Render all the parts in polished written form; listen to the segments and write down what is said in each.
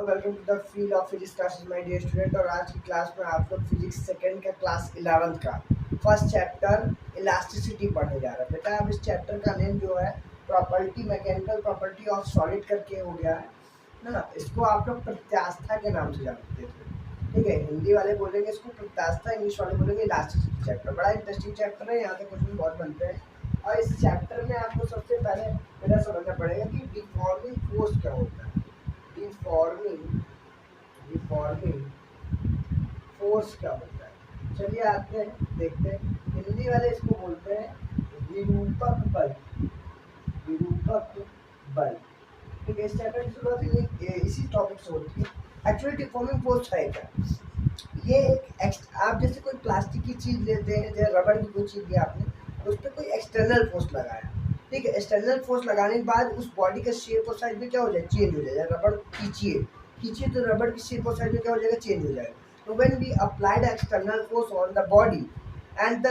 Welcome to the field of physics classes my dear student. और आज की class में आप लोग फिजिक्स सेकेंड का क्लास 11th का फर्स्ट चैप्टर इलास्टिसिटी पढ़ने जा रहे हैं। बेटा अब इस चैप्टर का नेम जो है property mechanical property of solid करके हो गया है ना। इसको आप लोग प्रत्यास्था के नाम से जानते थे, ठीक है। हिंदी वाले बोलेंगे इसको प्रत्यास्था, इंग्लिश वाले बोलेंगे इलास्टिसिटी। चैप्टर बड़ा इंटरेस्टिंग चैप्टर है, यहाँ से क्वेश्चन बहुत बनते हैं। और इस चैप्टर में आपको सबसे पहले मेरा समझना पड़ेगा कि डिफॉर्मिंग फोर्स क्या होता है। डिफॉर्मिंग डिफॉर्मिंग फोर्स क्या होता है, चलिए आते हैं देखते हैं। हिंदी वाले इसको बोलते हैं विरूपक बल। विरूपक बल, ठीक है। इस चैप्टर की शुरुआत इसी टॉपिक से होती है। एक्चुअली डिफॉर्मिंग फोर्स है क्या? ये आप जैसे कोई प्लास्टिक की चीज लेते हैं, जैसे रबड़ की कोई चीज लिया आपने, उस पर कोई एक्सटर्नल फोर्स लगाया, ठीक है। एक्सटर्नल फोर्स लगाने के बाद उस बॉडी का शेप और साइज में क्या हो जाए, चेंज हो जाए। रबड़ खींचिए खींचिए तो रबड़ की शेप और साइज में क्या हो जाएगा, चेंज हो जाएगा। तो when we applied external force on the body and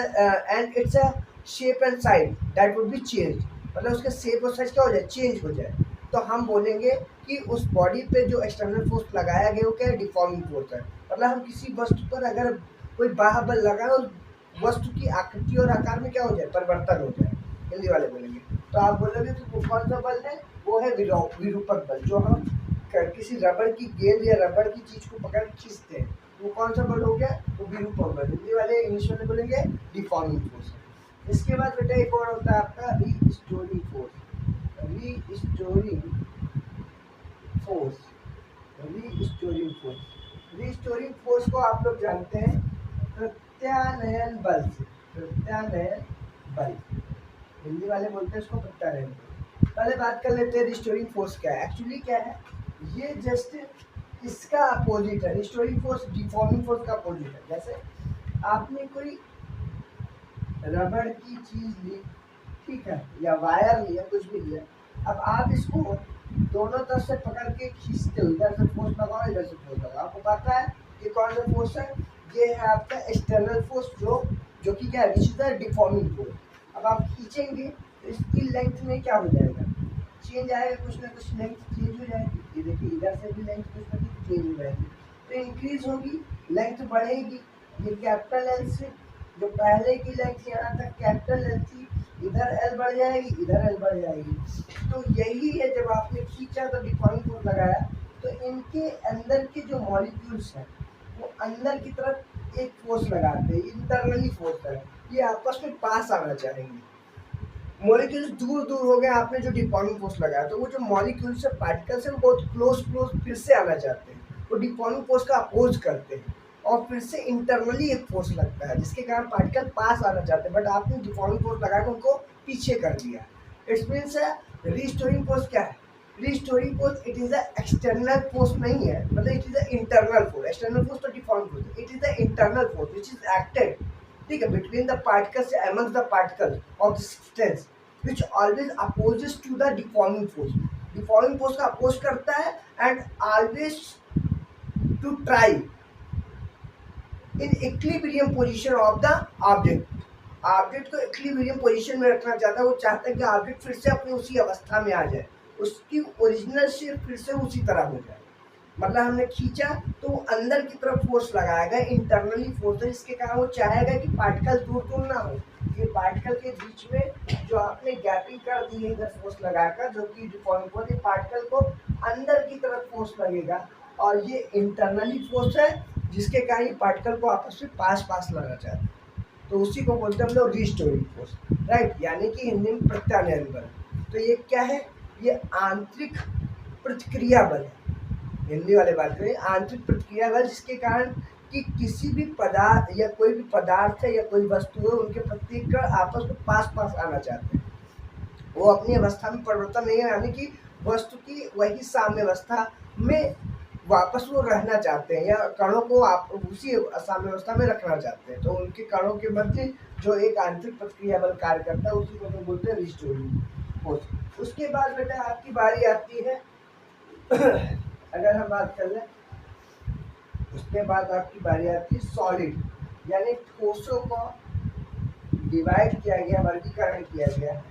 it's a shape and size that would be change, मतलब उसका शेप और साइज क्या हो जाए, चेंज हो जाए। तो हम बोलेंगे कि उस बॉडी पे जो एक्सटर्नल फोर्स लगाया गया वो क्या है, डिफॉर्मिंग फोर्स है। मतलब हम किसी वस्तु पर अगर कोई बाह्य बल लगाए, उस वस्तु की आकृति और आकार में क्या हो जाए, परिवर्तन हो जाए, हिंदी वाले बोलेंगे। तो आप बोलोगे कि वो कौन सा बल है, वो है विरूपक बल। जो हम किसी रबड़ की गेंद या रबड़ की चीज को पकड़ खींचते हैं, वो कौन सा बल हो गया, वो विरूपक बल। हिंदी वाले इंग्लिश वाले बोलेंगे डिफॉर्मिंग फोर्स। इसके बाद बेटा एक और होता है आपका restoring force. Restoring force restoring force restoring force को आप लोग जानते हैं प्रत्यानयन बल से। प्रत्यानयन बल, हिंदी वाले बोलते हैं इसको प्रत्यानयन बल। पहले बात कर लेते हैं रिस्टोरिंग फोर्स क्या है। एक्चुअली क्या है, ये जस्ट इसका अपोजिट है। रिस्टोरिंग फोर्स डिफॉर्मिंग फोर्स का अपोजिट है। जैसे आपने कोई रबड़ की चीज ली, ठीक है, या वायर लिया, कुछ भी लिया। अब आप इसको दोनों तरफ से पकड़ के खींचते हो, इधर से फोर्स लगाओ, इधर से फोर्स लगाओ। आपको पता है ये कौन सा फोर्स है, ये है आपका एक्सटर्नल फोर्स, जो कि क्या है, which is the deforming force. अब आप खींचेंगे तो इसकी लेंथ में क्या हो जाएगा, चेंज आएगा, कुछ ना कुछ लेंथ चेंज हो जाएगी। ये देखिए इधर से भी लेंथ कुछ ना कुछ चेंज हो जाएगी, तो इंक्रीज होगी, लेंथ बढ़ेगी। ये कैपिटल एल से जो पहले की लेंथ यहाँ तक कैपिटल एल थी, इधर एल बढ़ जाएगी, इधर एल बढ़ जाएगी। तो यही है, जब आपने खींचा तो डिफॉर्मिंग फोर्स लगाया, तो इनके अंदर के जो मॉलिक्यूल्स हैं वो अंदर की तरफ एक फोर्स लगाते हैं, इंटरनली फोर्स है। ये आपस में पास आना चाहेंगे। मॉलिक्यूल्स दूर दूर हो गए, आपने जो डिफॉर्मिंग फोर्स लगाया, तो वो जो मॉलिक्यूल्स है, पार्टिकल्स है, वो बहुत क्लोज फिर से आना चाहते हैं। वो डिफॉर्मिंग फोर्स का अपोज करते हैं और फिर से इंटरनली एक फोर्स लगता है, जिसके कारण पार्टिकल पास आना चाहते हैं, बट आपने डिफॉर्मिंग फोर्स लगा के उनको पीछे कर दिया। इट्स मीन्स रीस्टोरिंग फोर्स क्या है, restoring force it is a external force नहीं है, मतलब it is a internal force. External force तो deforming force, it is the internal force which is acted, ठीक है, between the particles, amongst the particles of the substance, which always opposes to the deforming force। deforming force का oppose करता है and always to try in equilibrium position of the object। Object को equilibrium position में रखना चाहता है, वो चाहता है कि ऑब्जेक्ट फिर से अपनी उसी अवस्था में आ जाए, उसकी ओरिजिनल शेप फिर से उसी तरह हो जाए। मतलब हमने खींचा तो अंदर की तरफ फोर्स लगाएगा, इंटरनली फोर्स है, जिसके कारण वो चाहेगा कि पार्टिकल दूर दूर ना हो। ये पार्टिकल के बीच में जो आपने गैपिंग कर दी है इधर फोर्स लगाकर, जो कि डिफॉर्मिंग फोर्स, पार्टिकल को अंदर की तरफ फोर्स लगेगा, और ये इंटरनली फोर्स है, जिसके कारण पार्टिकल को आपस में पास पास लाना चाहता है। तो उसी को बोलते हैं हम लोग रीस्टोरिंग फोर्स, राइट, यानी कि हिंदी में प्रत्यानयन बल। तो ये क्या है, ये आंतरिक प्रतिक्रिया बल है। हिंदी वाले बात करें, आंतरिक प्रतिक्रिया बल, जिसके कारण कि किसी भी पदार्थ या कोई भी पदार्थ है या कोई वस्तु है, उनके प्रत्येक कण आपस में पास पास आना चाहते हैं। वो अपनी अवस्था में परिवर्तन नहीं है, यानी कि वस्तु की वही साम्य अवस्था में वापस वो रहना चाहते हैं, या कणों को आप उसी साम्य अवस्था में रखना चाहते हैं। तो उनके कणों के मध्य जो एक आंतरिक प्रतिक्रिया बल कार्य करता है, उसी को हम बोलते हैं रीस्टोरिंग फोर्स। उसके बाद बेटा आपकी बारी आती है अगर हम बात कर लें, उसके बाद आपकी बारी आती है सॉलिड, यानी ठोसों को डिवाइड किया गया, वर्गीकरण किया गया है,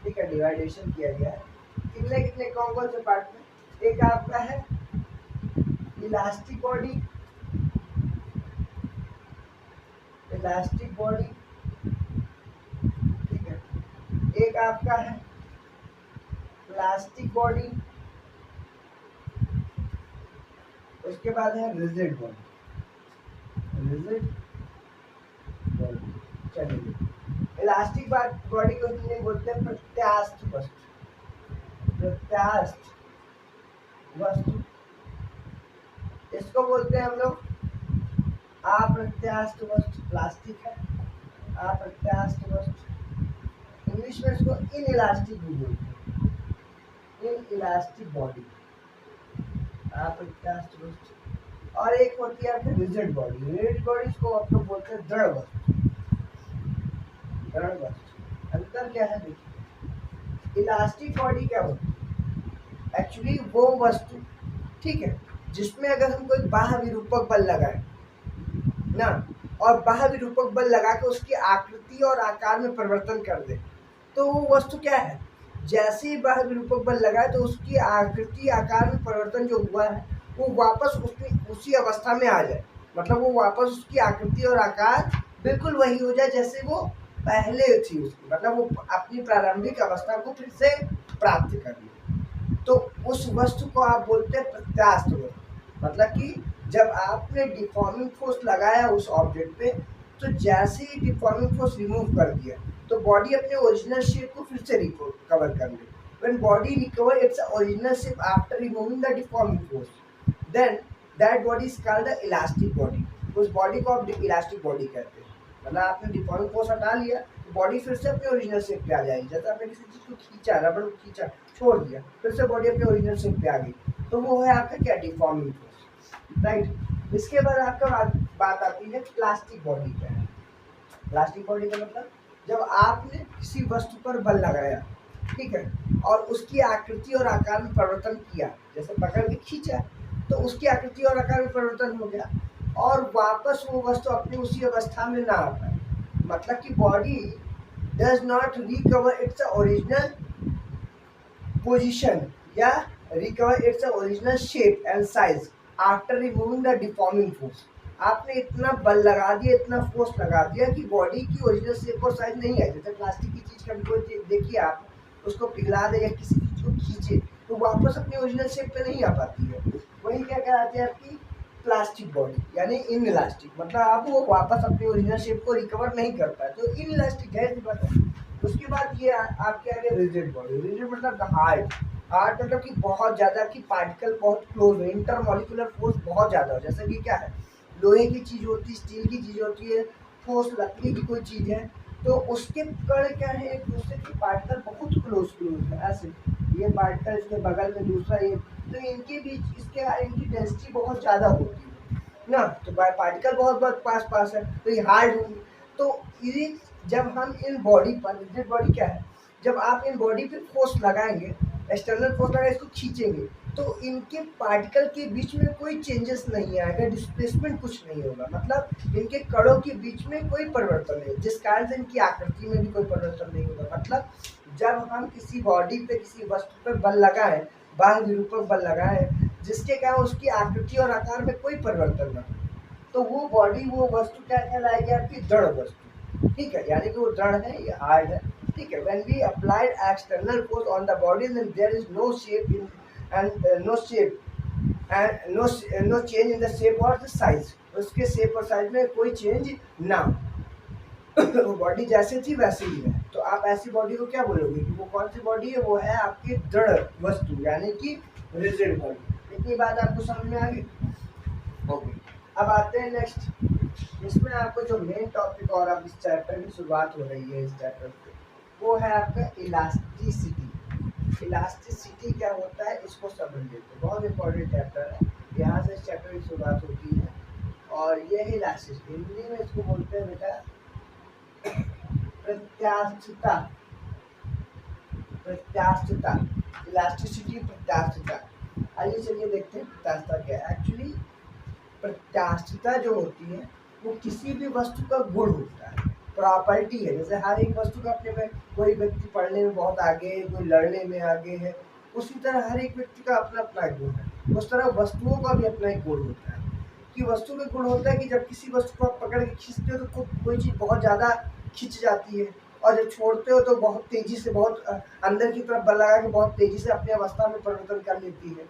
ठीक है, डिवाइडेशन किया गया है। कितने कितने कौन कौन से पार्ट में, एक आपका है इलास्टिक बॉडी, इलास्टिक बॉडी, ठीक है। एक आपका है प्लास्टिक बॉडी, उसके बाद है रिजिड बॉडी, रिजिड बॉडी। चलिए, इलास्टिक बॉडी को हिंदी में बोलते हैं प्रत्यास्थ वस्तु, प्रत्यास्थ वस्तु, इसको बोलते हैं हम लोग अप्रत्यास्थ वस्तु। प्लास्टिक है अप्रत्यास्थ वस्तु, इंग्लिश में इसको इनइलास्टिक भी बोलते हैं, इनइलास्टिक बॉडी, अप्रत्यास्थ वस्तु। और एक होती है आपकी रिजिड बॉडी, रिजिड बॉडी इसको आप लोग बोलते हैं दृढ़ वस्तु, दृढ़ वस्तु। अंतर क्या है देखिए, इलास्टिक बॉडी क्या होती है, एक्चुअली वो वस्तु, ठीक है, जिसमें अगर हम कोई बाह्य विरूपक बल लगाए ना, और बाह्य विरूपक बल लगा के उसकी आकृति और आकार में परिवर्तन कर दे, तो वो वस्तु क्या है, जैसे ही बाह्य विरूपक बल लगाए तो उसकी आकृति आकार में परिवर्तन जो हुआ है वो वापस उसी अवस्था में आ जाए, मतलब वो वापस उसकी आकृति और आकार बिल्कुल वही हो जाए जैसे वो पहले थी उसकी, मतलब वो अपनी प्रारंभिक अवस्था को फिर से प्राप्त कर ले, तो उस वस्तु को आप बोलते हैं प्रत्यास्थ वस्तु। मतलब कि जब आपने डिफॉर्मिंग फोर्स लगाया उस ऑब्जेक्ट पे, तो जैसे ही डिफॉर्मिंग फोर्स रिमूव कर दिया तो बॉडी अपने ओरिजिनल शेप को फिर से रिकवर कर ले। When body recover its original shape after removing the deforming force, then that body is called the elastic body। उस बॉडी को आप इलास्टिक बॉडी कहते हैं, मतलब आपने डिफॉर्मिंग फोर्स हटा लिया तो बॉडी फिर से अपने ओरिजिनल शेप पे आ जाएगी। जैसे आपने किसी चीज़ को खींचा, रबड़ को खींचा, छोड़ दिया, फिर से बॉडी अपने ओरिजिनल शेप पे आ गई, तो वो है आपका क्या, डिफॉर्मिंग फोर्स, राइट। इसके बाद आपका बात आती है प्लास्टिक बॉडी क्या है। प्लास्टिक बॉडी का मतलब जब आपने किसी वस्तु पर बल लगाया, ठीक है, और उसकी आकृति और आकार में परिवर्तन किया, जैसे पकड़ के खींचा तो उसकी आकृति और आकार में परिवर्तन हो गया और वापस वो वस्तु अपनी उसी अवस्था में ना आ पाए, मतलब कि body does not recover its original position या recover its original shape and size after removing the deforming force. आपने इतना बल लगा दिया, इतना फोर्स लगा दिया कि बॉडी की ओरिजिनल शेप और साइज नहीं है। जैसे प्लास्टिक की चीज़ कभी कोई देखिए आप उसको पिघला दे या किसी चीज़ को खींचे तो वापस अपनी ओरिजिनल शेप पे नहीं आ पाती है, वही क्या कहलाती है आपकी प्लास्टिक बॉडी, यानी इनइलास्टिक, मतलब आप वो वापस अपनी ओरिजिनल शेप को रिकवर नहीं कर पाए, तो इनइलास्टिक है, बात है। उसके बाद ये आपके आगे रिजिड बॉडी, रिजिड मतलब हार्ड, हार्ड मतलब कि बहुत ज़्यादा कि पार्टिकल बहुत क्लोज हो, इंटरमॉलिक्यूलर फोर्स बहुत ज़्यादा हो। जैसे कि क्या है, लोहे की चीज़ होती है, स्टील की चीज़ होती है, ठोस लकड़ी की कोई चीज़ है, तो उसके कण क्या है, एक दूसरे की पार्टिकल बहुत क्लोज है, ऐसे ये पार्टिकल इसके बगल में दूसरा ये, तो इनके बीच इनकी डेंसिटी बहुत ज़्यादा होती है ना, तो पार्टिकल बहुत पास है, तो ये हार्ड होंगे। तो ये जब हम इन बॉडी पर, रिजिड बॉडी क्या है, जब आप इन बॉडी पे फोर्स लगाएंगे, एक्सटर्नल फोर्स लगाए, इसको खींचेंगे, तो इनके पार्टिकल के बीच में कोई चेंजेस नहीं आएगा, डिस्प्लेसमेंट कुछ नहीं होगा, मतलब इनके कणों के बीच में कोई परिवर्तन नहीं, जिस कारण से इनकी आकृति में भी कोई परिवर्तन नहीं होगा। मतलब जब हम किसी बॉडी पे किसी वस्तु पर बल लगाएं, बाह्य विरूपक बल लगाएं, जिसके कारण उसकी आकृति और आकार में कोई परिवर्तन न हो, तो वो बॉडी, वो वस्तु क्या कहलाएगी, आपकी दृढ़ वस्तु, ठीक है, यानी कि वो दृढ़ है, ये हार्ड है, ठीक है। When we applied external force on the body, then there is no shape in and no shape and no change in the shape or the size, उसके शेप और साइज में कोई चेंज ना हो, वो बॉडी जैसे थी वैसे ही है। तो आप ऐसी बॉडी को क्या बोलोगे कि वो कौन सी बॉडी है, वो है आपकी दृढ़ वस्तु, यानी कि रिजिड बॉडी। इतनी बात आपको समझ में आ गई, ओके। अब आते हैं नेक्स्ट, इसमें आपको जो मेन टॉपिक और अब इस चैप्टर की शुरुआत हो रही है, इस चैप्टर से, वो है आपका इलास्टिसिटी। इलास्टिसिटी क्या होता है इसको समझ लेते हैं, बहुत इंपॉर्टेंट चैप्टर है, यहाँ से इस चैप्टर की शुरुआत होती है। और ये है इलास्टिसिटी, हिंदी में इसको बोलते हैं बेटा प्रत्यास्थता, प्रत्यास्थता, इलास्टिसिटी प्रत्यास्थता। आइए चलिए देखते हैं प्रत्यास्थता क्या है। एक्चुअली प्रत्यास्थता जो होती है वो किसी भी वस्तु का गुण होता है, प्रॉपर्टी है। जैसे हर एक वस्तु का अपने में, कोई व्यक्ति पढ़ने में बहुत आगे है, कोई लड़ने में आगे है, उसी तरह हर एक व्यक्ति का अपना अपना गुण है। उस तरह वस्तुओं का भी अपना एक गुण होता है कि वस्तु का गुण होता है कि जब किसी वस्तु को आप पकड़ के खींचते हो तो कोई चीज़ बहुत ज़्यादा खिंच जाती है, और जब छोड़ते हो तो बहुत तेज़ी से, बहुत अंदर की तरफ बल लगा के बहुत तेज़ी से अपनी अवस्था में परिवर्तन कर लेती है।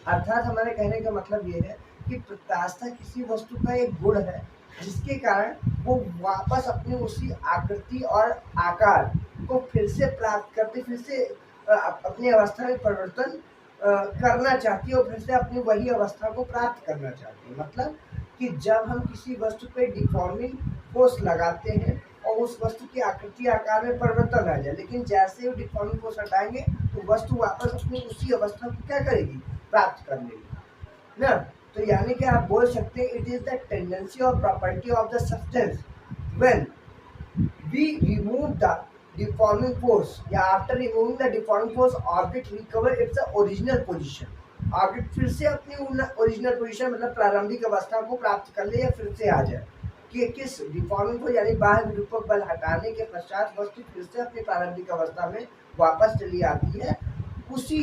अर्थात हमारे कहने का मतलब ये है कि प्रत्यास्थता किसी वस्तु का एक गुण है जिसके कारण वो वापस अपनी उसी आकृति और आकार को फिर से प्राप्त करती, फिर से अपनी अवस्था में परिवर्तन करना चाहती है और फिर से अपनी वही अवस्था को प्राप्त करना चाहती है। मतलब कि जब हम किसी वस्तु पे डिफॉर्मिंग फोर्स लगाते हैं और उस वस्तु की आकृति आकार में परिवर्तन आ जाए, लेकिन जैसे वो डिफॉर्मिंग फोर्स हटाएंगे तो वस्तु वापस अपनी उसी अवस्था को क्या करेगी, प्राप्त कर लेगी ना। तो यानी कि आप बोल सकते हैं इट इज द टेंडेंसी और property of the substance when we remove the deforming force या after removing the deforming force object recover its original position, object फिर से अपनी ओरिजिनल पोजीशन मतलब प्रारंभिक अवस्था को प्राप्त कर ले या फिर से आ जाए कि किस डिफॉर्मिंग को यानी बाह्य विरूपक बल हटाने के पश्चात वस्तु फिर से अपनी प्रारंभिक अवस्था में वापस चली आती है। उसी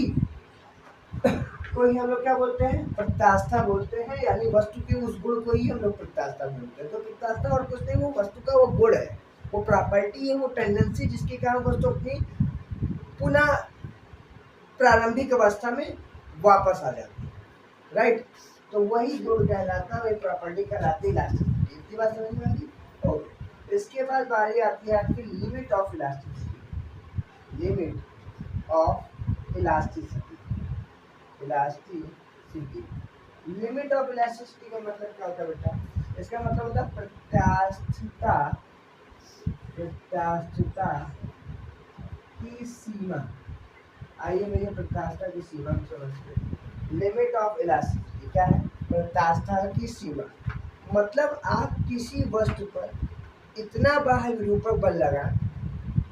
को ही हम लोग क्या बोलते हैं, प्रत्यास्थता बोलते हैं, यानी वस्तु के उस गुण को ही हम लोग प्रत्यास्थता बोलते हैं। तो प्रत्यास्थता और कुछ नहीं, वो वस्तु का वो गुण है, वो प्रॉपर्टी है, वो टेंडेंसी जिसके कारण वस्तु अपनी पुनः प्रारंभिक अवस्था में वापस आ जाती है, राइट। तो वही गुण कहलाता है, वही प्रॉपर्टी कहलाती है इलास्टिसिटी। इतनी बात समझ में आ गई। ओके, इसके बाद बारी आती है आपकी limit of elasticity. Limit of elasticity, elasticity, limit of elasticity का मतलब क्या होता है बेटा, इसका मतलब होता है प्रत्यास्थता, प्रत्यास्थता की सीमा। आइए मेरे प्रत्यास्थता की सीमा को समझते हैं। लिमिट ऑफ इलास्टिसिटी क्या है, प्रत्यास्थता की सीमा। मतलब आप किसी वस्तु पर इतना बाह्य विरूपक बल लगाएं,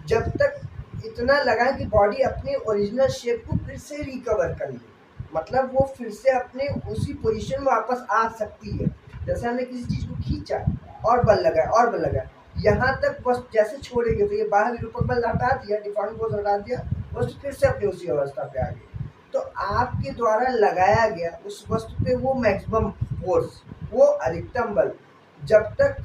जब तक इतना लगाएं कि बॉडी अपने ओरिजिनल शेप को फिर से रिकवर कर ले, मतलब वो फिर से अपने उसी पोजीशन में वापस आ सकती है। जैसे हमने किसी चीज़ को खींचा और बल लगाया और बल लगाया, यहाँ तक बस जैसे छोड़ेंगे तो ये बाह्य विरूपक बल हटा दिया, डिफॉर्मिंग फोर्स हटा दिया, वस्तु फिर से अपनी उसी अवस्था पे आ गई। तो आपके द्वारा लगाया गया उस वस्तु पे वो मैक्सिमम फोर्स, वो अधिकतम बल, जब तक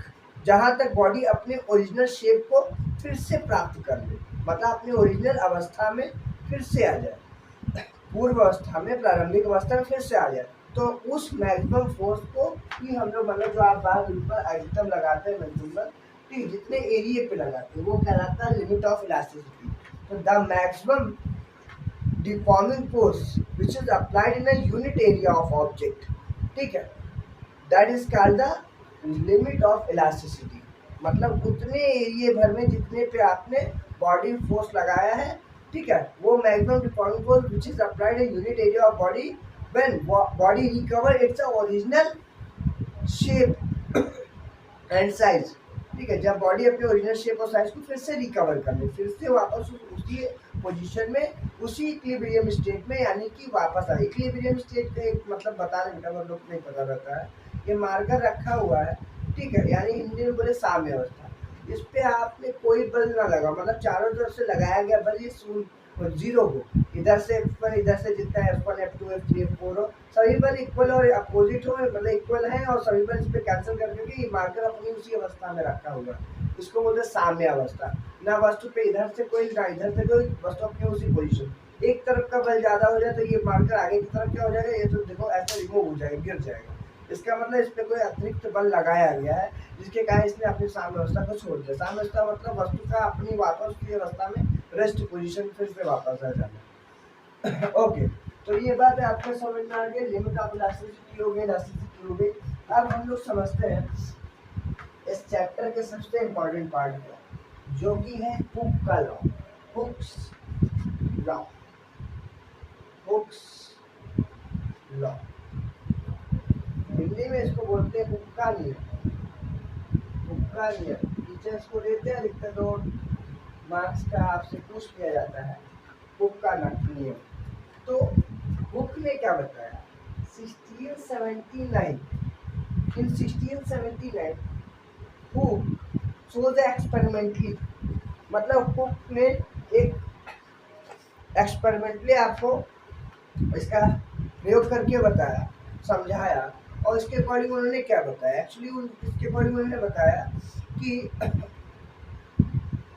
जहाँ तक बॉडी अपने ओरिजिनल शेप को फिर से प्राप्त कर ले, मतलब अपनी ओरिजिनल अवस्था में फिर से आ जाए, पूर्व अवस्था में, प्रारंभिक अवस्था में फिर से आ जाए, तो उस मैक्सिमम फोर्स को ही हम लोग मतलब जो आप बाहर ऊपर अधिकतम लगाते हैं मैक्सिमम, ठीक, जितने एरिया पे लगाते हैं वो कहलाता है लिमिट ऑफ इलास्टिसिटी। तो the maximum deforming force which is applied in a unit area of object, ठीक है, that is called the limit of elasticity. मतलब उतने एरिया भर में जितने पे आपने बॉडी फोर्स लगाया है, ठीक है, वो maximum deforming force which is applied in unit area of body when body recover its original shape and size, ठीक है, जब बॉडी अपने ओरिजिनल शेप और साइज को फिर से रिकवर कर ले, फिर से वापस उसी पोजीशन में, उसी इक्विलिब्रियम स्टेट में, यानी कि वापस आ। इक्विलिब्रियम स्टेट का एक मतलब बता दें बेटा, वो लोग नहीं पता रहता है, ये मार्कर रखा हुआ है, ठीक है, यानी हिंदी में बोले साम्य अवस्था। इस पे आपने कोई बल ना लगा, मतलब चारों तरफ से लगाया गया बल ये जीरो हो, इधर से F1, इधर से जितना F1, F2, F3, F4 हो, सभी बल इक्वल और अपोजिट हो, मतलब इक्वल है, और सभी बल इस पे कैंसिल करके ये मार्कर अपनी उसी अवस्था में रखा हुआ, इसको बोलते हैं साम्य अवस्था। ना वस्तु पे इधर से कोई, ना इधर से कोई, वस्तु अपनी उसी पोजीशन। एक तरफ का बल ज्यादा हो जाए तो ये मार्कर आगे की तरफ क्या हो जाएगा, ये तो देखो ऐसा रिमूव हो जाएगा, गिर जाएगा। इसका मतलब इस पे कोई अतिरिक्त बल लगाया गया है जिसके कारण इसने अपनी साम्य अवस्था को छोड़ दिया। साम्य अवस्था मतलब वस्तु का अपनी वापस की अवस्था में रेस्ट पोजीशन फिर से वापस आ जाना। ओके, तो ये बात है आपको समझ में आ गई। लिमिट ऑफ इलास्टिसिटी हो गई, इलास्टिसिटी हो गई। अब हम लोग समझते हैं इस चैप्टर के सबसे इम्पोर्टेंट पार्ट को, जो कि है हुक का law, Hooke's law, Hooke's law. Hindi में इसको बोलते हैं हुक्का नियम, हुक्का नियम। टीचर्स को देते हैं, लिखते 2 मार्क्स का आपसे पूछ लिया जाता है हुक्का नियम। तो हुक ने क्या बताया, 1679, in 1679 हुक शोज एक्सपेरिमेंटली, मतलब हुक ने एक एक्सपेरिमेंटली आपको इसका प्रयोग करके बताया, समझाया, और इसके अकॉर्डिंग उन्होंने क्या बताया, एक्चुअली इसके अकॉर्डिंग उन्होंने बताया कि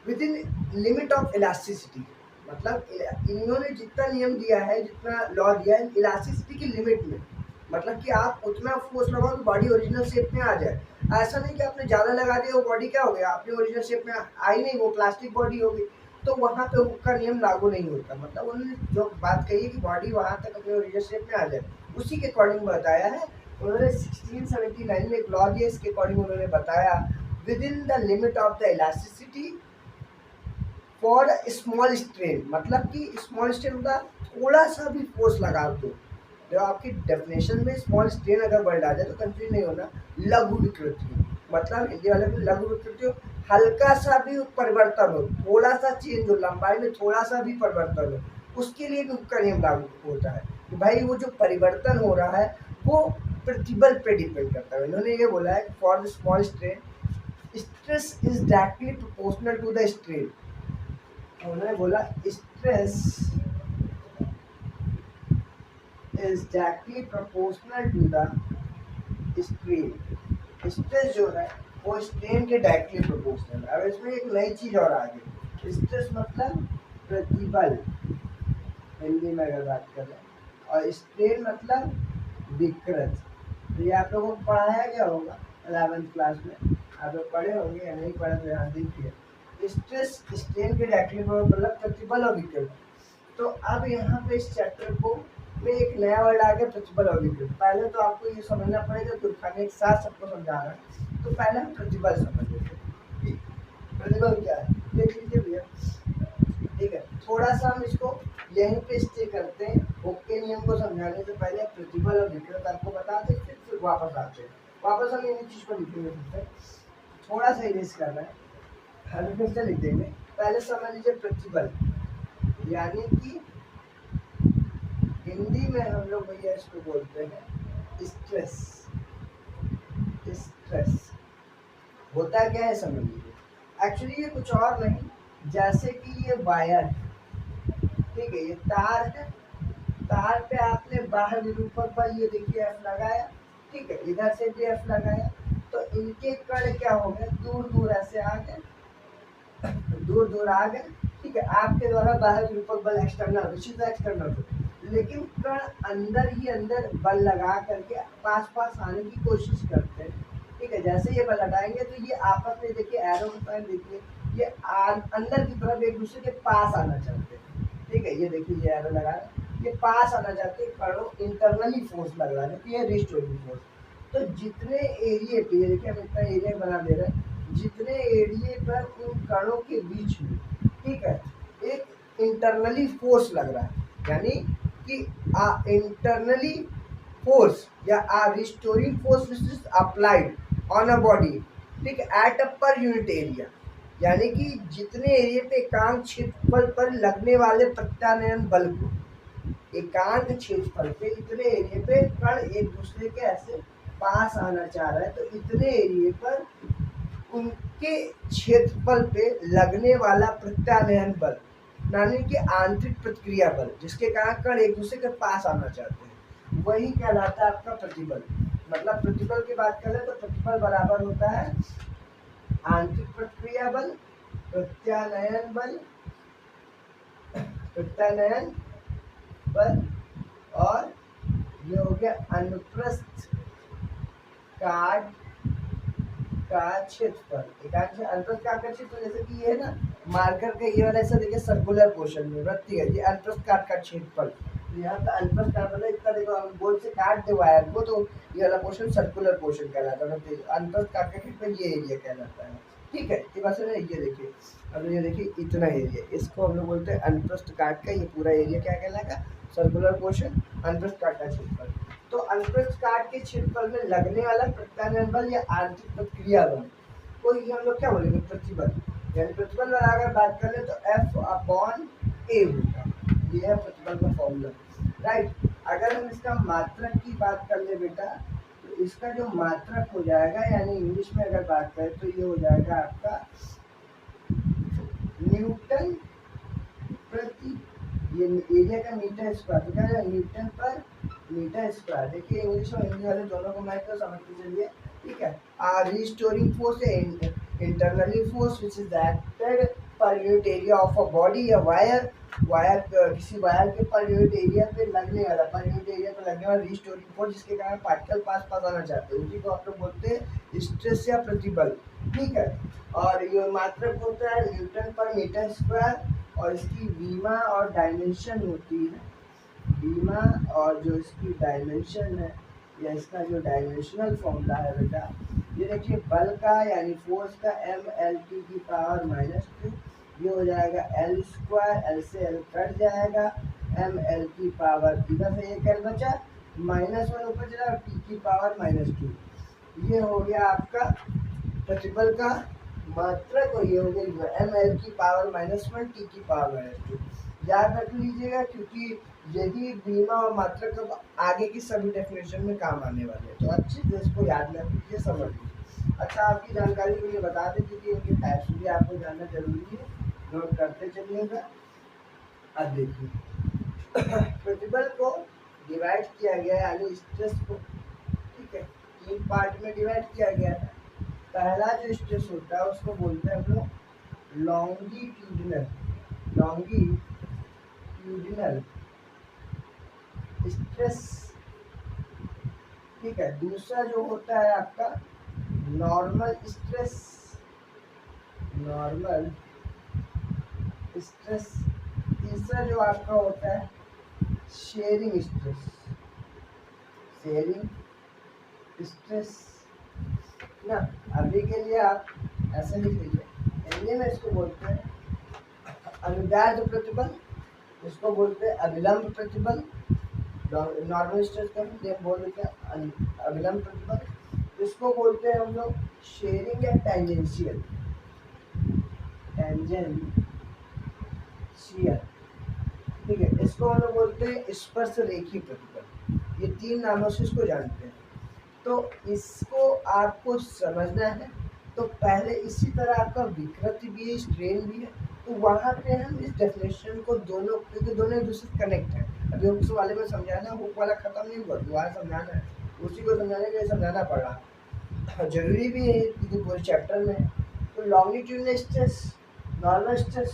with in limit of elasticity, मतलब इन्होंने जितना नियम दिया है, जितना लॉ दिया है, इलास्टिसिटी की लिमिट में, मतलब कि आप उतना फोर्स लगाओ कि बॉडी ओरिजिनल शेप में आ जाए। ऐसा नहीं कि आपने ज़्यादा लगा दिया वो बॉडी क्या हो गया, आपने ओरिजिनल शेप में आई नहीं, वो प्लास्टिक बॉडी हो गई, तो वहाँ पे हुक का नियम लागू नहीं होता। मतलब उन्होंने जो बात कही है कि बॉडी वहाँ तक अपने ओरिजिनल शेप में आ जाए, उसी के अकॉर्डिंग बताया है उन्होंने। 1679 में एक लॉ दिया, इसके अकॉर्डिंग उन्होंने बताया with in the limit of the elasticity for small strain, मतलब कि स्मॉल स्ट्रेन होता थोड़ा सा भी फोर्स लगा दो, जो आपकी डेफिनेशन में स्मॉल स्ट्रेन अगर वर्ड आ जाए तो कंफ्यूज नहीं होना, लघु विकृति, मतलब हिंदी वाले में लघु विकृति हो, हल्का सा भी परिवर्तन हो, थोड़ा सा चेंज हो, लंबाई में थोड़ा सा भी परिवर्तन हो, उसके लिए भी उसका नियम लागू होता है कि भाई वो जो परिवर्तन हो रहा है वो प्रतिबल पे डिपेंड करता है। इन्होंने ये बोला है for the small strain stress is directly proportional to the strain. उन्होंने बोला stress is directly proportional to the strain. Stress जो है वो स्ट्रेन के डायरेक्टली प्रोपोर्शनल। अब इसमें एक नई चीज और आ गई, स्ट्रेस मतलब प्रतिबल हिंदी में अगर बात करें, और स्ट्रेन मतलब विकृत। तो ये आप लोगों को पढ़ाया गया होगा 11th क्लास में, आप लोग पढ़े होंगे या नहीं पढ़े तो यहाँ देखिए, स्ट्रेस स्ट्रेन के डायरेक्टली मतलब प्रतिबल और विकृत। तो अब यहाँ पे इस चैप्टर को में एक नया वर्ड आ गया, प्रतिबल और विकृत। पहले तो आपको ये समझना पड़ेगा, तो खाने एक साथ सबको समझा रहा है। तो पहले हम प्रतिबल समझ लेते हैं, प्रतिबल क्या है देख लीजिए भैया, ठीक है। थोड़ा सा हम इसको यहीं पे स्टे करते हैं, ओके नियम को समझाने से पहले प्रतिबल और विकृत आपको बता दें, फिर वापस आते हैं। वापस हम इन चीज़ को लिखेंगे, थोड़ा सा इरेज करना है, हम फिर से लिख देंगे। पहले समझ लीजिए प्रतिबल, यानी कि हिंदी में हम लोग भैया इसको बोलते हैं स्ट्रेस। स्ट्रेस होता क्या है समझ लीजिए। एक्चुअली ये कुछ और नहीं, जैसे कि ये वायर, ठीक है, ये तार है, तार पे आपने बाहर विरूपक बल ये देखिए एफ लगाया, ठीक है, इधर से भी एफ लगाया, तो इनके कण क्या हो गए, दूर दूर ऐसे आ गए, दूर दूर आ गए, ठीक है। आपके द्वारा बाहर विरूपक बल एक्सटर्नल, विच इज एक्सटर्नल, लेकिन कण अंदर ही अंदर बल लगा करके पास पास आने की कोशिश करते हैं, ठीक है। जैसे ये बल हटाएंगे तो ये आपस में देखिए एरो का साइन देखिए, ये अंदर की तरफ एक दूसरे के पास आना चाहते हैं, ठीक है। ये देखिए ये एरो लगा है, ये पास आना चाहते हैं, कणों इंटरनली फोर्स लग रहा है, क्योंकि ये रिस्टोरिंग फोर्स। तो जितने एरिए पे, ये देखिए हम इतना एरिया बना दे रहे हैं, जितने एरिए पर उन कणों के बीच में, ठीक है, एक इंटरनली फोर्स लग रहा है, यानी कि इंटरनली फोर्स या restoring force which is applied on a body, ठीक है, at a per unit area, यानी कि जितने एरिया पे एकांक क्षेत्रफल पर लगने वाले प्रत्यानयन बल को, एकांक क्षेत्रफल पे इतने एरिया पे कण एक दूसरे के ऐसे पास आना चाह रहा है, तो इतने एरिया पर उनके क्षेत्रफल पे लगने वाला प्रत्यानयन बल, यानी कि आंतरिक प्रतिक्रिया बल, जिसके कारण कण एक दूसरे के पास आना चाहते हैं, वही कहलाता है आपका प्रतिबल। मतलब प्रतिबल की बात करें तो प्रतिबल बराबर होता है आंतरिक प्रतिक्रिया बल, प्रत्यानयन बल, प्रत्यानयन बल, और ये हो गया अनुप्रस्थ काट का क्षेत्रफल। एकांक से अनुप्रस्थ काट का क्षेत्रफल, जैसे कि ये है ना मार्कर का ये वाला, ऐसा देखिए सर्कुलर पोर्शन में वृत्ति है, ये अनुप्रस्थ काट का क्षेत्रफल। यहाँ पे अनुप्रस्थ काट मतलब इतना देखो, हम गोल से काट दे वायर को तो ये वाला पोर्शन सर्कुलर पोर्शन कहलाता है, मतलब अनुप्रस्थ काट का क्षेत्रफल ये एरिया कहलाता है, ठीक है। ये बात है, ये देखिए, अब ये देखिए इतना एरिया, इसको हम लोग बोलते हैं अनुप्रस्थ काट का, ये पूरा एरिया क्या कहलाएगा, सर्कुलर पोर्शन, अनुप्रस्थ काट का क्षेत्रफल। तो अनुप्रस्थ काट के क्षेत्रफल में लगने वाला प्रत्यानयन बल या आंतरिक प्रतिक्रिया बल को ही हम लोग क्या बोलेंगे, प्रतिबल। यानी प्रतिबल वाला अगर बात करें तो F/A होगा, ये है प्रतिबल का फॉर्मूला, राइट। अगर हम इसका मात्रक की बात कर ले बेटा, तो इसका जो मात्रक हो जाएगा, यानी इंग्लिश में अगर बात करें तो ये हो जाएगा आपका न्यूटन प्रति ये एरिया का मीटर स्क्वायर, तो क्या है न्यूटन पर मीटर स्क्वायर। देखिए इंग्लिश और हिंदी वाले दोनों को मैं तो समझ के चलिए, ठीक है। रिस्टोरिंग फोर्स है internally force which is acted per unit area of a body या वायर, किसी वायर के पर यूनिट एरिया पे लगने वाला, पर यूनिट एरिया पे लगने वाला रिस्टोरिंग फोर्स जिसके कारण पार्टिकल पास आना चाहते हैं, उसी को आप लोग बोलते हैं स्ट्रेस या प्रतिबल, ठीक है। और ये मात्रक होता है न्यूटन पर मीटर स्क्वायर, और इसकी बीमा और डायमेंशन होती है, बीमा और जो इसकी डायमेंशन है या इसका जो डायमेंशनल फॉर्मूला है बेटा, ये देखिए बल का यानी फोर्स का mLT की पावर -2, ये हो जाएगा L स्क्वायर, L से L कट जाएगा, mL की पावर इधर से एक L बचा, -1 ऊपर चला, T की पावर -2, ये हो गया आपका प्रतिबल का मात्रक, और ये हो गया mL की पावर -1 T की पावर -2। याद रख लीजिएगा क्योंकि यही बीमा और मात्रक का आगे की सभी डेफिनेशन में काम आने वाले हैं, तो अच्छे से इसको याद रख लीजिए, समझ लीजिए। अच्छा, आपकी जानकारी के लिए बता दें क्योंकि इनके टाइप्स भी आपको जानना जरूरी है, नोट करते चलिएगा। अब देखिए प्रतिबल को डिवाइड किया गया है, यानी स्ट्रेस को, ठीक है, 3 पार्ट में डिवाइड किया गया है। पहला जो स्ट्रेस होता है उसको बोलते हैं हम लोग लॉन्गिट्यूडिनल स्ट्रेस, ठीक है। दूसरा जो होता है आपका नॉर्मल स्ट्रेस, तीसरा जो आपका होता है शेयरिंग स्ट्रेस ना। अभी के लिए आप ऐसे लिख लीजिए, हिंदी में इसको बोलते हैं अनुदैर्ध्य प्रतिबल, इसको बोलते हैं अभिलंब प्रतिबल, नॉर्मल स्ट्रेस का भी बोल देते हैं अभिलंब प्रतिबल, इसको बोलते हैं हम लोग शेयरिंग या टेंजेंशियल, ठीक है। इसको हम लोग बोलते हैं स्पर्श रेखी प्रतिबल। ये 3 नामों से इसको जानते हैं, तो इसको आपको समझना है। तो पहले इसी तरह आपका विकृति भी है, स्ट्रेन भी है, तो वहाँ पे हम इस डेफिनेशन को दोनों, क्योंकि दोनों एक दूसरे से कनेक्ट है। अभी हुक्स वाले में समझाना, हुक वाला खत्म नहीं हुआ, दोबारा समझाना है, उसी को समझाने के लिए समझाना पड़ा, जरूरी भी है क्योंकि पूरे चैप्टर में है। तो longitudinal stress, normal stress,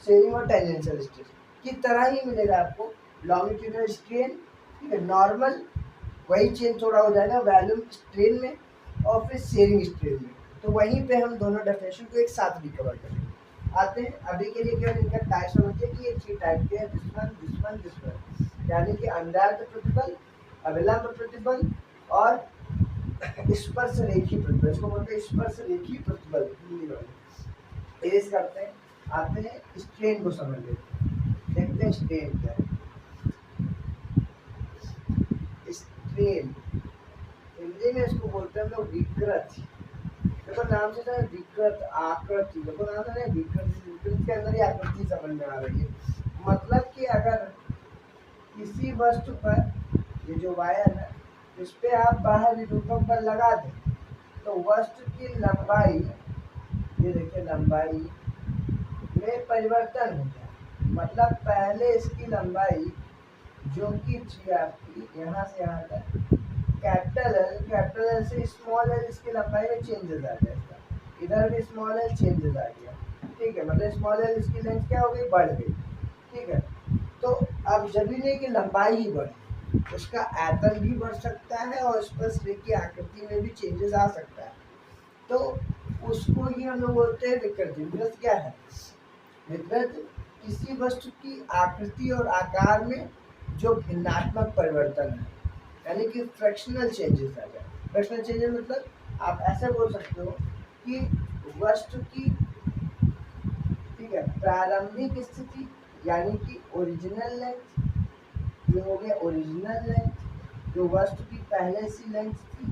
sharing और टेंजेंशियल स्ट्रेस की तरह ही मिलेगा आपको। लॉन्गिट्यूडिनल स्ट्रेन, ठीक है, नॉर्मल वही चेंज थोड़ा हो जाएगा वॉल्यूम स्ट्रेन में और फिर शेयरिंग स्ट्रेन में, तो वहीं पे हम दोनों डेफिनेशन को एक साथ रिकवर करेंगे। आते हैं अभी के लिए केवल इनका टाइप समझिए कि ये 3 टाइप के हैं, दिस, यानी कि अनुदैर्ध्य प्रतिबल, अभिलंब प्रतिबल और स्पर्श रेखी प्रतिबल। इसको बोलते हैं स्पर्श रेखी प्रतिबल हिंदी वाले। इरेज करते हैं, आते हैं स्ट्रेन को समझ लेते हैं, देखते हैं स्ट्रेन क्या है। स्ट्रेन हिंदी में इसको बोलते हैं हम लोग विकृति। देखो नाम से ना विकृत, आकृति, देखो नाम है विकृत के अंदर ही आकृति समझ में आ रही है। मतलब कि अगर किसी वस्तु पर ये जो वायर है इस पे आप बाहर विरूपक बल लगा दें तो वस्तु की लंबाई, ये देखिए लंबाई में परिवर्तन हो जाए। मतलब पहले इसकी लंबाई जो कि थी आपकी यहाँ से यहाँ तक कैपिटल एल से स्मॉल एल, इसकी लंबाई में चेंजेस आ जाएगा, इधर भी स्मॉल एल चेंजेस आ गया, ठीक है। मतलब स्मॉल एल इसकी लेंथ क्या हो गई, बढ़ गई, ठीक है। तो अब जब भी नहीं कि लंबाई ही बढ़ी, उसका आयतन भी बढ़ सकता है और स्पर्श रेखी आकृति में भी चेंजेस आ सकता है, तो उसको ही हम लोग बोलते हैं विकृति। विकृत क्या है, विकृत किसी वस्तु की आकृति और आकार में जो भिन्नात्मक परिवर्तन है, यानी कि फ्रैक्शनल चेंजेस आ जाए। फ्रैक्शनल चेंजेस मतलब आप ऐसे बोल सकते हो कि वस्तु की, ठीक है, प्रारंभिक स्थिति यानी कि ओरिजिनल लेंथ, ये हो गया ओरिजिनल लेंथ जो वस्तु की पहले से लेंथ थी,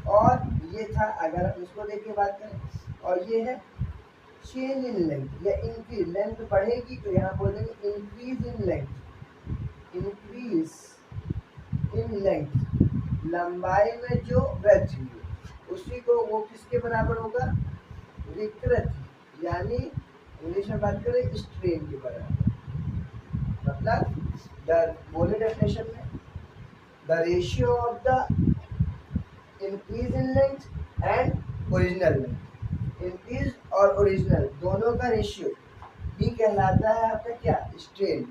और ये था अगर हम इसको देख के बात करें, और ये है चेंज इन लेंथ या इंक्रीज, लेंथ बढ़ेगी तो यहाँ बोलेंगे increase in length, increase in length, लंबाई में जो वृद्धि हुई उसी को वो किसके बराबर होगा, विकृति, यानी इंग्लिश में बात करें स्ट्रेन के बराबर। मतलब द बोले डेफिनेशन में the ratio of the increase in length and original length. Increase और ओरिजिनल दोनों का रेशियो भी कहलाता है आपका क्या स्ट्रेन,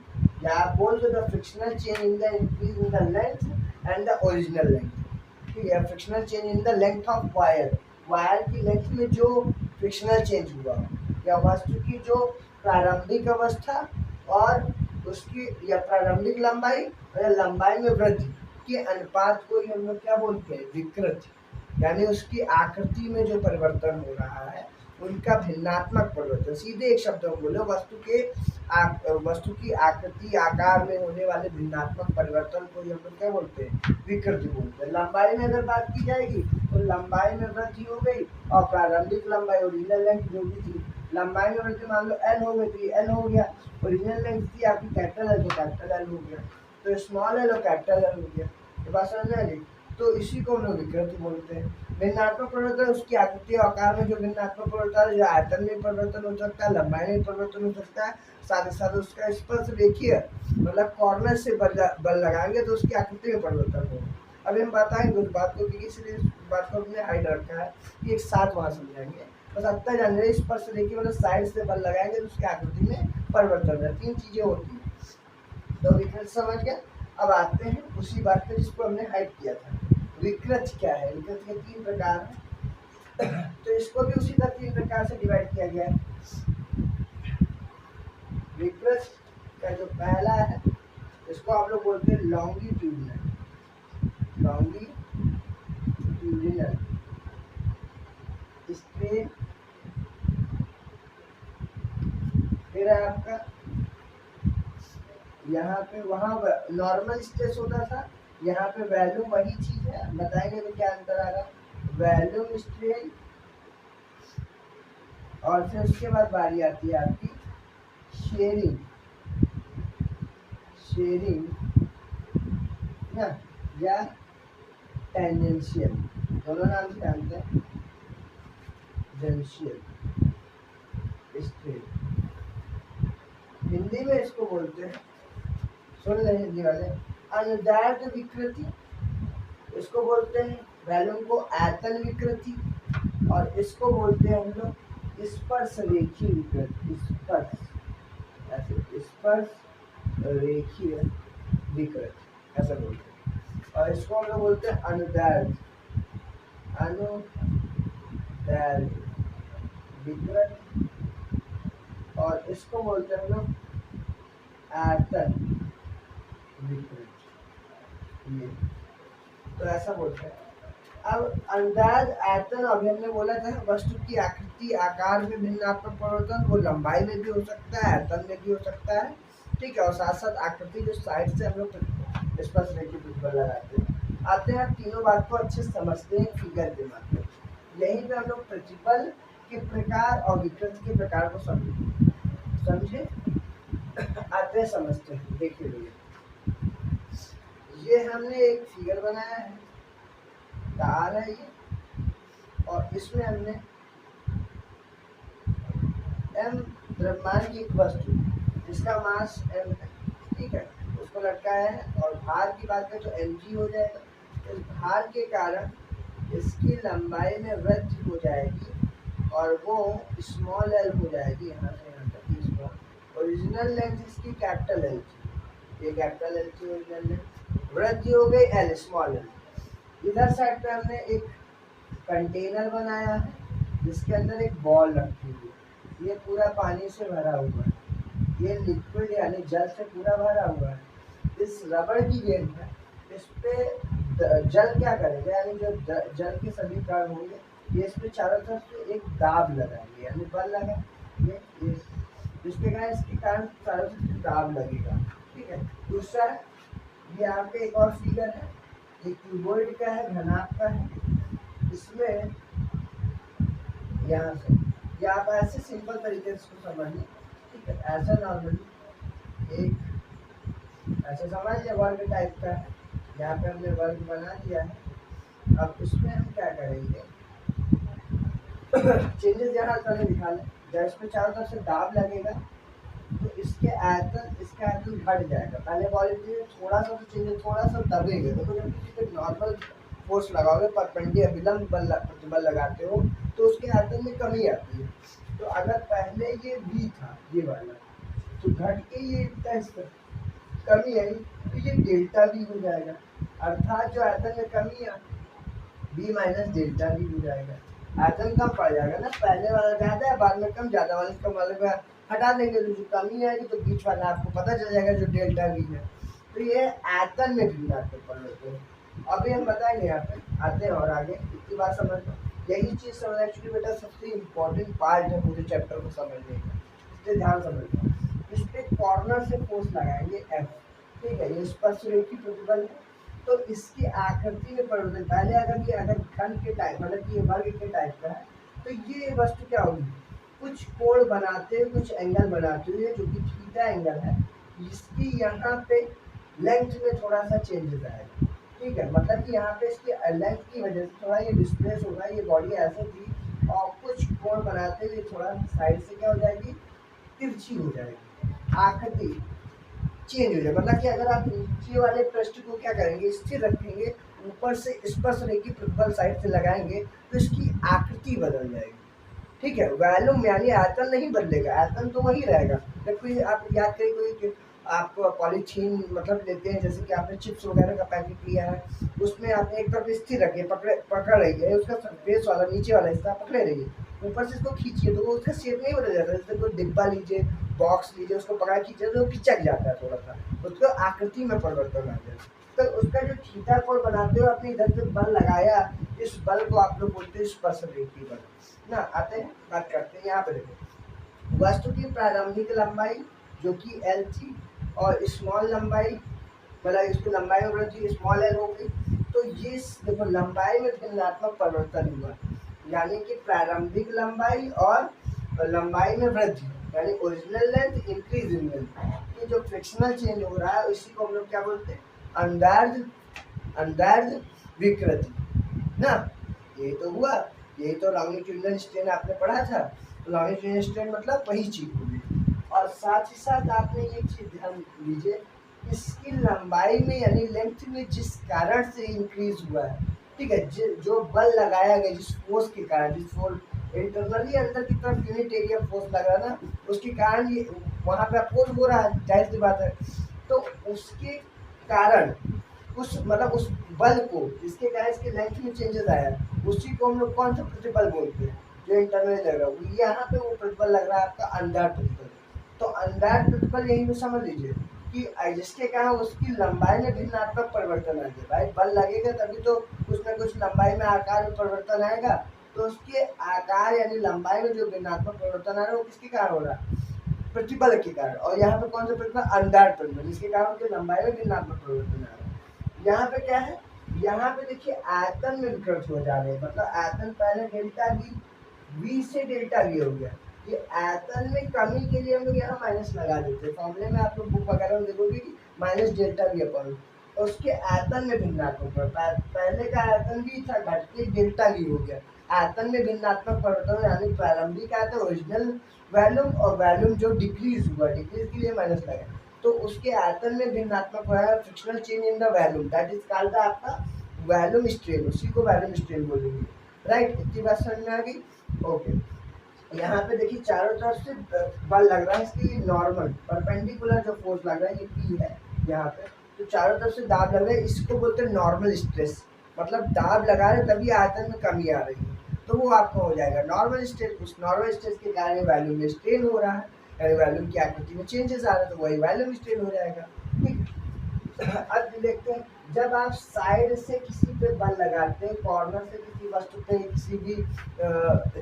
या आप बोल दो the frictional change in the increase in the length and the original length. ठीक है, frictional change in the length of wire, wire की लेंथ में जो फ्रिक्शनल चेंज हुआ या वस्तु की जो प्रारंभिक अवस्था और उसकी या प्रारंभिक लंबाई और लंबाई में वृद्धि के अनुपात को ही हम लोग क्या बोलते हैं विकृति, यानी उसकी आकृति में जो परिवर्तन हो रहा है उनका भिन्नात्मक परिवर्तन। सीधे एक शब्द में बोलो वस्तु की आकृति आकार में होने वाले भिन्नात्मक परिवर्तन को हम लोग क्या बोलते हैं विकृति बोलते हैं। लंबाई में अगर बात की जाएगी तो लंबाई में वृद्धि हो गई और प्रारंभिक लंबाई ओरिजिनल लेंथ जो भी थी लंबाई में वृद्धि मान लो एल हो गई तो एल हो गया, ओरिजिनल लेंथ थी आपकी कैपिटल एल तो कैपिटल एल हो गया, तो स्मॉल एल और कैपिटल एल हो गया। ये बात समझ में आ गई। तो इसी को हम लोग विकृति बोलते हैं। भिन्नात्मक परिवर्तन उसकी आकृति और आकार में जो भिन्नात्मक परिवर्तन है, जो आयतन में परिवर्तन हो सकता है, लंबाई में परिवर्तन हो सकता है, साथ ही साथ उसका स्पर्श देखिए मतलब कॉर्नर से बल लगाएंगे तो उसकी आकृति में परिवर्तन होगा। अभी हम बताएंगे उस बात को, इसलिए बात को हमने हाइड रखा है कि एक साथ वहाँ समझाएंगे। बस अब जान रहे स्पर्श देखिए मतलब साइड से बल लगाएंगे तो उसकी आकृति में परिवर्तन है। 3 चीजें होती है। तो विकृत समझ गया। अब आते हैं उसी बात पे जिसको हमने हाइड किया था। विकृत क्या है? विकृत के 3 प्रकार हैं तो इसको भी उसी तरह 3 प्रकार से डिवाइड किया गया है। विकृत का जो पहला है इसको आप लोग बोलते हैं लॉन्गिट्यूडिनल, लॉन्गिट्यूडिनल स्ट्रेन। फिर है आपका यहाँ पे वहाँ नॉर्मल स्ट्रेस होता था, यहाँ पे वैल्यूम वही चीज है, बताएंगे तो क्या अंतर आ रहा। वैल्यूम स्ट्रेन और फिर उसके बाद बारी आती है आपकी शेयरिंग ना या टेंजेंशियल, दोनों नाम से जानते हैं। टेंजेंशियल स्ट्रेन हिंदी में इसको बोलते हैं, सुन ले हिंदी वाले, अनुदैर्ध्य विकृति इसको बोलते हैं, वैल्यूम को आयतन विकृति, और इसको बोलते हैं हम लोग स्पर्श रेखीय विकृति, स्पर्श रेखीय विकृति ऐसा बोलते हैं। और इसको हम लोग बोलते हैं अनुदैर्ध्य विकृति, और इसको बोलते हैं हम लोग आयतन विकृति। ये तो ऐसा बोलते हैं। अब अंदाज आयतन अभी हमने बोला था वस्तु की आकृति आकार में भिन्नात्मक परिवर्तन, वो लंबाई में भी हो सकता है, आयतन में भी हो सकता है। ठीक है, और साथ साथ आकृति जो साइड से हम लोग स्पर्श रेखीय प्रतिबल लगाते हैं। आते हैं तीनों बात को अच्छे समझते हैं फिगर के माध्यम से। यहीं पे हम लोग प्रतिबल के प्रकार और विकृति के प्रकार को समझे आते हैं समझते हैं। देखिए भैया, ये हमने एक फिगर बनाया है, तार है ये, और इसमें हमने m द्रव्यमान की एक वस्तु जिसका मास m है, ठीक है, उसको लटकाया है, और भार की बात करें तो mg हो जाएगा। इस भार के कारण इसकी लंबाई में वृद्धि हो जाएगी और वो स्मॉल l हो जाएगी, यहाँ से यहाँ तक स्मॉल। ओरिजिनल लेंथ इसकी कैपिटल L थी, ये कैपिटल L थी ओरिजिनल लेंथ, वृद्धि हो गई L स्मॉल l। इधर साइड पे हमने एक कंटेनर बनाया है जिसके अंदर एक बॉल रखी हुई है, ये पूरा पानी से भरा हुआ है, ये लिक्विड यानी जल से पूरा भरा हुआ है। इस रबड़ की गेंद है, इस पे जल क्या करेगा, यानी जो जल के सभी कण होंगे ये इस पे चारों तरफ से एक दाब लगाएंगे, यानी बल लगाएंगे, जिसके कारण इसके कारण चारों तरफ दाब लगेगा। ठीक है, दूसरा ये आपके एक और फिगर है, एक क्यूबॉइड का है, घनाभ का है, इसमें यहाँ से या आप ऐसे सिंपल तरीके से इसको समझिए। ठीक है, ऐसा नॉर्मली एक ऐसे समझ लिया वर्ग टाइप का है, यहाँ पे हमने वर्ग बना दिया है। अब इसमें हम क्या करेंगे चेंजेस यहाँ मैंने दिखा लें, जब इसमें चारों तरफ से दाब लगेगा तो इसका आयतन घट जाएगा। पहले बॉडी थोड़ा सा तो चेंज, थोड़ा सा दबेगा। देखो जब किसी पे नॉर्मल फोर्स लगाओगे, परपेंडिकुलर विलंब प्रतिबल लगाते हो, तो उसके आयतन में कमी आती है। तो अगर पहले ये v था, ये वाला, तो घट के ये इतना इसका कमी आई, तो ये डेल्टा v हो जाएगा। अर्थात जो आयतन में कमी है v माइनस डेल्टा v हो जाएगा। आयतन कम पड़ जाएगा ना, पहले वाला ज्यादा है, बाद में कम, ज्यादा वाले कम वाले में हटा देंगे तो जो कमी आएगी, तो बीच वाला आपको पता चल जाएगा जो डेल्टा v है। तो ये आयतन में भिन्नता पड़ लेते हैं। अभी हम बताएंगे, यहाँ पे आते हैं और आगे इतनी बात समझ लो। यही चीज समझ एक्चुअली बेटा सबसे इम्पोर्टेंट पार्ट है पूरे चैप्टर को समझने का, इसलिए ध्यान समझना। इस पे कॉर्नर से फोर्स लगाएंगे F, ठीक है, ये स्पर्शरेखी प्रतिबल है। तो इसकी आकृति में परिवर्तन, पहले अगर घन के टाइप, मतलब कि ये वर्ग के टाइप का है, तो ये वस्तु क्या होगी, कुछ कोण बनाते हुए, कुछ एंगल बनाते हुए, जो कि थीटा एंगल है, इसकी यहाँ पे लेंथ में थोड़ा सा चेंजेस आएगा। ठीक है, मतलब कि यहाँ पे इसकी लेंथ की वजह से थोड़ा ये डिस्प्लेस होगा, ये बॉडी ऐसे थी और कुछ कोण बनाते हुए थोड़ा साइड से क्या हो जाएगी, तिरछी हो जाएगी, आकृति चेंज हो जाए। मतलब कि अगर आप नीचे वाले पृष्ठ को क्या करेंगे, स्थिर रखेंगे, ऊपर से स्पर्शरेखी प्रतिबल साइड से लगाएंगे, तो इसकी आकृति बदल जाएगी। ठीक है, वॉल्यूम यानी आयतन नहीं बदलेगा, आयतन तो वही रहेगा। जब कोई आप याद करिए, कोई आप पॉलीथीन मतलब लेते हैं, जैसे कि आपने चिप्स वगैरह का पैकेट लिया है, उसमें आपने एक तरफ स्थिर रखिए, पकड़ रहिए, उसका सरफेस वाला नीचे वाला हिस्सा पकड़े रहिए, ऊपर से इसको खींचिए तो वो उसका शेप नहीं बदल जाता। जैसे कोई डिब्बा लीजिए, बॉक्स लीजिए, उसको पकड़ा खींचे तो वो खिंचक जाता है थोड़ा सा, उसको आकृति में परिवर्तन आ जाए। तो उसका जो थीटा कोण बनाते हो, आपने इधर से बल लगाया, इस बल को आप लोग बोलते हैं स्पर्शरेखी बल ना। आते हैं, बात करते हैं। यहाँ पे देखो, वस्तु की प्रारंभिक लंबाई जो कि L थी, और स्मॉल लंबाई, मतलब इसकी लंबाई में वृद्धि स्मॉल l हो गई। तो ये देखो लंबाई में भिन्नात्मक परिवर्तन हुआ, यानी कि प्रारंभिक लंबाई और लंबाई में वृद्धि, यानी original length increase in length. ये जो फ्रिक्शनल चेंज हो रहा है, इसी को हम लोग क्या बोलते हैं, अंदाज विकृति ना। ये तो हुआ, यही तो लॉन्गिट्यूडिनल स्ट्रेन आपने पढ़ा था। तो लॉन्गिट्यूडिनल स्ट्रेन मतलब वही चीज होगी। और साथ ही साथ आपने ये चीज ध्यान दीजिए, इसकी लंबाई में यानी लेंथ में जिस कारण से इंक्रीज हुआ है, ठीक है, जो बल लगाया गया, जिस फोर्स के कारण, जिस फोर्स इंटरनली अंदर की तरफ यूनिट एरिया फोर्स लगा ना, उसके कारण ये वहाँ पे अपोज हो रहा है, जाहिर सी बात है। तो उसके कारण मतलब उस बल को, जिसके कारण इसके लेंथ में चेंजेस आया, उसी को हम लोग कौन सा प्रतिबल बोलते हैं, जो इंटरनली लग रहा है। यहाँ पे वो प्रतिबल लग रहा है आपका अंधार प्रतिबल। तो अंधार प्रतिबल यही तो समझ लीजिए कि जिसके कारण उसकी लंबाई में भिन्नात्मक परिवर्तन आ गया। भाई बल लगेगा तभी तो कुछ ना कुछ लंबाई में आकार में परिवर्तन आएगा। तो उसके आकार यानी लंबाई में जो भिन्नात्मक परिवर्तन आ रहा है, वो किसके कारण हो रहा है, प्रतिबल के कारण। और यहाँ पे कौन सा प्रतिबल, अंधार प्रतिबल, जिसके कारण उसकी लंबाई में भिन्नात्मक परिवर्तन आ रहा है। यहाँ पे क्या है, यहाँ पे देखिए आयतन में विकृति हो जा रही है। मतलब आयतन पहले डेल्टा v से डेल्टा v हो गया। ये आयतन में कमी के लिए हम लोग यहाँ माइनस लगा देते हैं। फॉर्मूले में आप लोग बुक वगैरह में देखोगे कि माइनस डेल्टा v अपन, और उसके आयतन में भिन्नात्मक, पहले का आयतन v था, घट के डेल्टा v हो गया। आयतन में भिन्नात्मक परिवर्तन यानी प्रारंभिक आयतन ओरिजिनल वॉल्यूम, और वॉल्यूम जो डिक्रीज हुआ, डिक्रीज के लिए माइनस लगा, तो उसके आयतन में भिन्नात्मक हुआ है। Frictional change in the volume, that is called आपका वॉल्यूम स्ट्रेन, उसी को वॉल्यूम स्ट्रेन बोलेंगे। राइट, इतनी बात समझ में आ गई। ओके, यहाँ पे देखिए चारों तरफ से बल लग रहा है, इसकी नॉर्मल परपेंडिकुलर जो फोर्स लग रहा है ये P है यहाँ पे। तो चारों तरफ से दाब लग रहा है, इसको बोलते हैं नॉर्मल स्ट्रेस। मतलब दाब लगा रहे तभी आयतन में कमी आ रही है, तो वो आपका हो जाएगा नॉर्मल स्ट्रेस। उस नॉर्मल स्ट्रेस के कारण वॉल्यूम में स्ट्रेन हो रहा है, यानी वॉल्यूम की आकृति में चेंजेस आ रहे हैं, तो वही वॉल्यूम स्ट्रेन हो जाएगा। ठीक, अब देखते हैं, जब आप साइड से किसी पे बल लगाते हैं, कॉर्नर से किसी वस्तु पे, किसी भी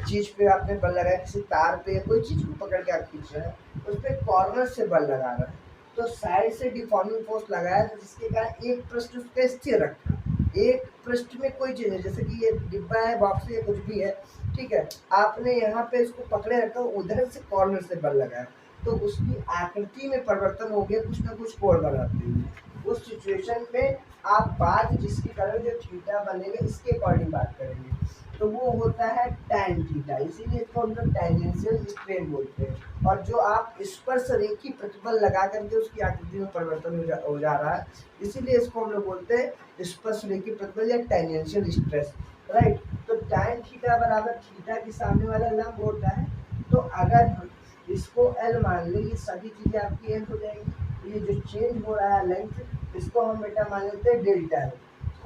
चीज पे आपने बल लगाया, किसी तार पे, कोई चीज को पकड़ के आप खींच रहे हैं, उस पर कॉर्नर से बल लगा रहे हैं, तो साइड से डिफॉर्मिंग फोर्स लगाया, तो जिसके कारण एक पृष्ठ उसका स्थिर रखा, एक पृष्ठ में कोई चीज है, जैसे कि ये डिब्बा है, बॉक्स है, कुछ भी है, ठीक है, आपने यहाँ पे इसको पकड़े रखा, उधर से कॉर्नर से बल लगाया, तो उसकी आकृति में परिवर्तन हो गया, कुछ ना कुछ कोण बनाते हुए। उस सिचुएशन में आप बात जिसकी करेंगे, जो थीटा बनेगा इसके अकॉर्डिंग बात करेंगे, तो वो होता है tan थीटा, इसीलिए इसको हम लोग टेंजेंशियल स्ट्रेन बोलते हैं। और जो आप स्पर्श रेखी प्रतिबल लगा करके उसकी आकृति में परिवर्तन हो जा रहा है, इसीलिए इसको हम लोग बोलते हैं स्पर्श रेखी प्रतिबल या टेंजेंशियल स्ट्रेस, राइट। तो tan थीटा बराबर थीटा के सामने वाला लंब होता है। तो अगर इसको L मान लें, ये सभी चीजें आपकी L हो जाएंगी। ये जो चेंज हो रहा है लेंथ, इसको हम बेटा मान लेते हैं डेल्टा L।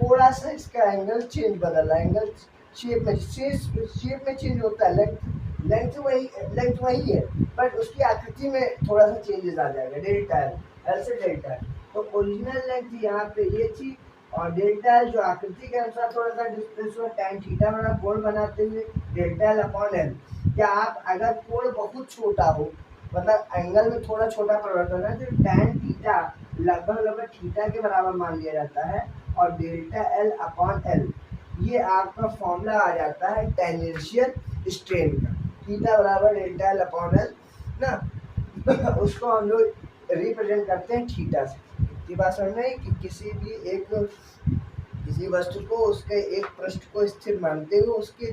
थोड़ा सा इसका एंगल चेंज बदल रहा है, एंगल शेप में चेंज होता है, लेंथ वही है, बट उसकी आकृति में थोड़ा सा चेंजेस आ जाएगा, डेल्टा L से डेल्टा L। तो ओरिजिनल लेंथ यहाँ पे ये थी, और डेल्टा L जो आकृति के अनुसार थोड़ा सा डिस्टेंस हुआ tan थीटा वाला कोण बनाते हुए डेल्टा L अपॉन L। या आप अगर कोण बहुत छोटा हो, मतलब एंगल में थोड़ा छोटा परिवर्तन है, तो tan थीटा लगभग थीटा के बराबर मान लिया जाता है, और डेल्टा L अपॉन L ये आपका फॉर्मूला आ जाता है टेंजेंशियल स्ट्रेन का, थीटा बराबर डेल्टा L अपॉन L ना। उसको हम लोग रिप्रेजेंट करते हैं थीटा से। इतनी बात समझ में कि किसी वस्तु को उसके एक पृष्ठ को स्थिर मानते हुए उसके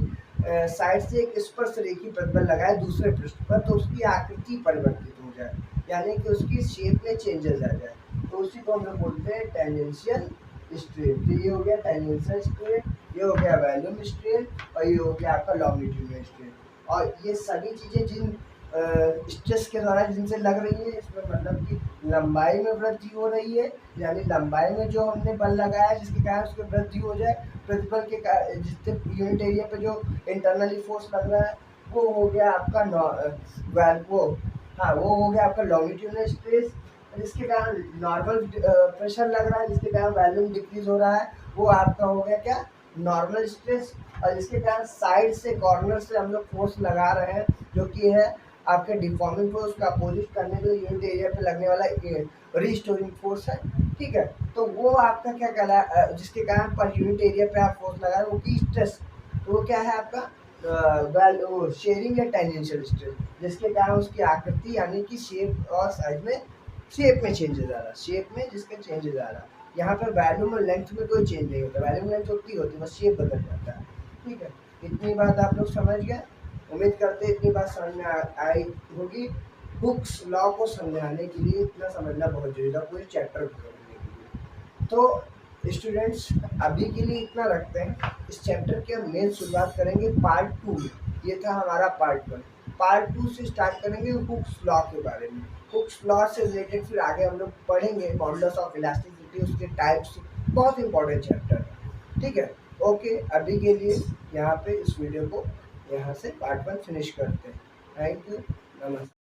साइड से एक स्पर्श रेखी प्रतिबल लगाए दूसरे पृष्ठ पर, तो उसकी आकृति परिवर्तित हो जाए, यानी कि उसकी शेप में चेंजेस आ जाए, तो उसी को हम लोग बोलते हैं टेंजेंशियल स्ट्रेन। तो ये हो गया टेंजेंशियल स्ट्रेन, ये हो गया वॉल्यूम स्ट्रेन, और ये हो गया आपका लॉन्गिट्यूडिनल स्ट्रेन। और ये सभी चीज़ें जिन स्ट्रेस के दौरान जिनसे लग रही है, इसमें मतलब कि लंबाई में वृद्धि हो रही है, यानी लंबाई में जो हमने बल लगाया जिसके कारण उसकी वृद्धि हो जाए, प्रतिबल के जितने यूनिट एरिया पे जो इंटरनली फोर्स लग रहा है वो हो गया आपका वो हो गया आपका लॉन्गिट्यूडिनल स्ट्रेस, जिसके कारण नॉर्मल प्रेशर लग रहा है, जिसके कारण वॉल्यूम डिक्रीज हो रहा है, वो आपका हो गया क्या, नॉर्मल स्ट्रेस। और जिसके कारण साइड से कॉर्नर से हम लोग फोर्स लगा रहे हैं, जो कि है आपके डिफॉर्मिंग फोर्स का अपोजिट करने के लिए यूनिट एरिया पे लगने वाला रिस्टोरिंग फोर्स है, ठीक है। तो वो आपका क्या कहला, जिसके कारण पर यूनिट एरिया पे आप फोर्स लगा रहे हो वो की स्ट्रेस, तो वो क्या है आपका शेयरिंग या टेंजेंशियल स्ट्रेस, जिसके कारण उसकी आकृति यानी कि शेप और साइज में चेंजेस आ रहा, शेप में जिसके चेंजेस आ रहा। यहाँ पर वॉल्यूम और लेंथ में कोई चेंज नहीं होता, वॉल्यूम लेंथ उतनी होती है, बस शेप बदल जाता है, ठीक है। इतनी बात आप लोग समझ गए, उम्मीद करते हैं इतनी बात समझ में आई होगी। हुक्स लॉ को समझाने के लिए इतना समझना बहुत जरूरी था पूरे चैप्टर को समझने के लिए। तो स्टूडेंट्स अभी के लिए इतना रखते हैं, इस चैप्टर की हम मेन शुरुआत करेंगे पार्ट 2। ये था हमारा पार्ट 1, पार्ट 2 से स्टार्ट करेंगे हुक्स लॉ के बारे में। हुक्स लॉ से रिलेटेड फिर आगे हम लोग पढ़ेंगे मॉडुलस ऑफ इलास्टिसिटी, उसके टाइप्स, बहुत इंपॉर्टेंट चैप्टर है, ठीक है। ओके, अभी के लिए यहाँ पे इस वीडियो को यहाँ से पार्ट 1 फिनिश करते हैं। थैंक यू, नमस्ते।